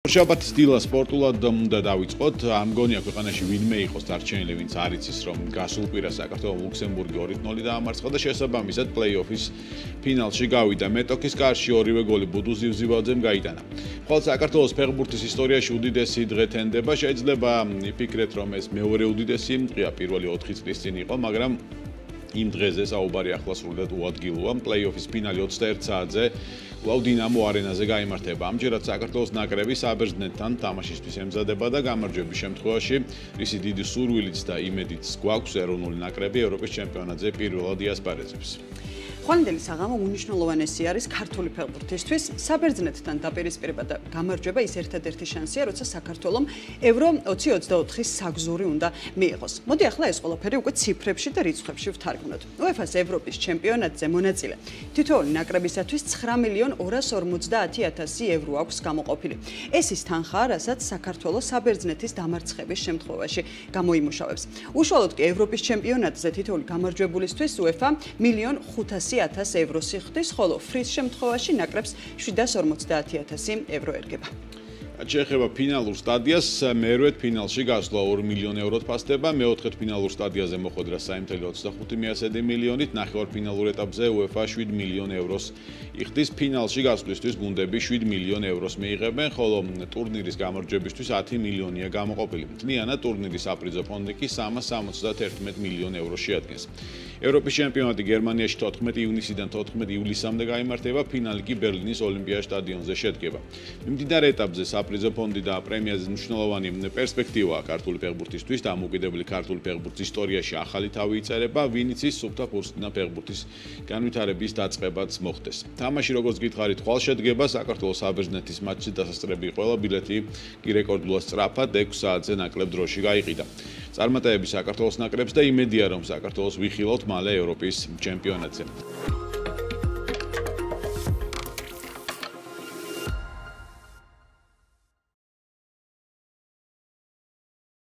შაბათის დილა სპორტულად უნდა დავიწყოთ. მგონია ქვეყანაში ვინმე იყოს დარჩენილი, ვინც არ იცის, რომ გასულ კვირას საქართველოს ლუქსემბურგი 2-0 დაამარცხა და შესაბამისად პლეი-ოფის ფინალში გავიდა. მეტოქის კარში ორივე გოლი ბუდუ ზივზივაძემ გაიტანა. ხოლო საქართველოს ფეხბურთის ისტორიაში უდიდესი დღე თენდება. შეიძლება იფიქრეთ, რომ ეს მეორე უდიდესი დღეა, პირველი 4 წლის წინ იყო, მაგრამ იმ დღეზე საუბარი ახლა სრულად უადგილოა. პლეი-ოფის ფინალი 21 საათზე კვლავ დინამო არენაზე გაიმართება. ამჯერად საქართველოს ნაკრები საბერძნეთთან თამაშისთვის ემზადება და გამარჯვების შემთხვევაში, რისი დიდი სურვილიც და იმედიც გვაქვს, ეროვნული ნაკრები ევროპის ჩემპიონატზე პირველად იასპარეზებს. ხვალინდელი საღამო უნიშნულოვანესი არის ქართული ფეხბურთისთვის. საბერძნეთთან დაპირისპირება და გამარჯვება ის ერთადერთი შანსია, როცა საქართველომ ევრო 2024-ის საგზური უნდა მიიღოს. მოდი ახლა ეს ყველაფერი უკვე ციფრებში და რიცხვებში ვთარგმნოთ. UEFA-ს ევროპის ჩემპიონატზე მონაწილე თითოეული ნაკრებისათვის 9.250.000 ევრო აქვს გამოყოფილი. ეს ის თანხაა, რასაც საქართველოს საბერძნეთის დამარცხების შემთხვევაში გამოიმუშავებს. უშუალოდ კი ევროპის ჩემპიონატზე თითოეული გამარჯვებულისთვის UEFA 1.500.000 ევროს იხდის, ხოლო ფრის შემთხვევაში ნაკრებს 750.000 евро ერგება. შეეხება ფინალურ სტადიას, მერვედ ფინალში გასვლა 2 მილიონ ევროთ ფასდება, მეოთხედ ფინალურ სტადიაზე მოხვედრა 3.25 მილიონით, ნახევარფინალურ ეტაპზე UEFA 7 მილიონ ევროს იხდის. ფინალში გასვლისთვის გუნდები 7 მილიონ ევროს მიიღებენ, ხოლო ტურნირის გამარჯვებისთვის 10 მილიონია გამოყოფილი. მთლიანად ტურნირის საპრიზო ფონდი კი 371 მილიონ ევროს შეადგენს. ევროპის ჩემპიონატი გერმანიაში 14 ივნისიდან 14 ივლისამდე გაიმართება, ფინალი კი ბერლინის ოლიმპიადის სტადიონზე შედგება. მიმდინარე ეტაპზე საპრიზო ფონდი და პრემიაზე მნიშვნელოვანი პერსპექტივაა ქართული ფეხბურთისთვის, დამოუკიდებელი ქართული ფეხბურთის ისტორიაში ახალი თავი იწერება, ვინც ის სუფთა კურსიდან ფეხბურთის განვითარების დაწყებაც მოხდეს. თამაში როგორც გითხარით, ხვალ შედგება, საქართველოს საბერძნეთის მატჩზე დასასწრები ყველა ბილეთი კი რეკორდულად სწრაფად 6 საათზე ნაკლებ დროში გაიყიდა. წარმატებები საქართველოს ნაკრებს და იმედია, რომ საქართველოს ვიხილავთ მალე ევროპის ჩემპიონატზე.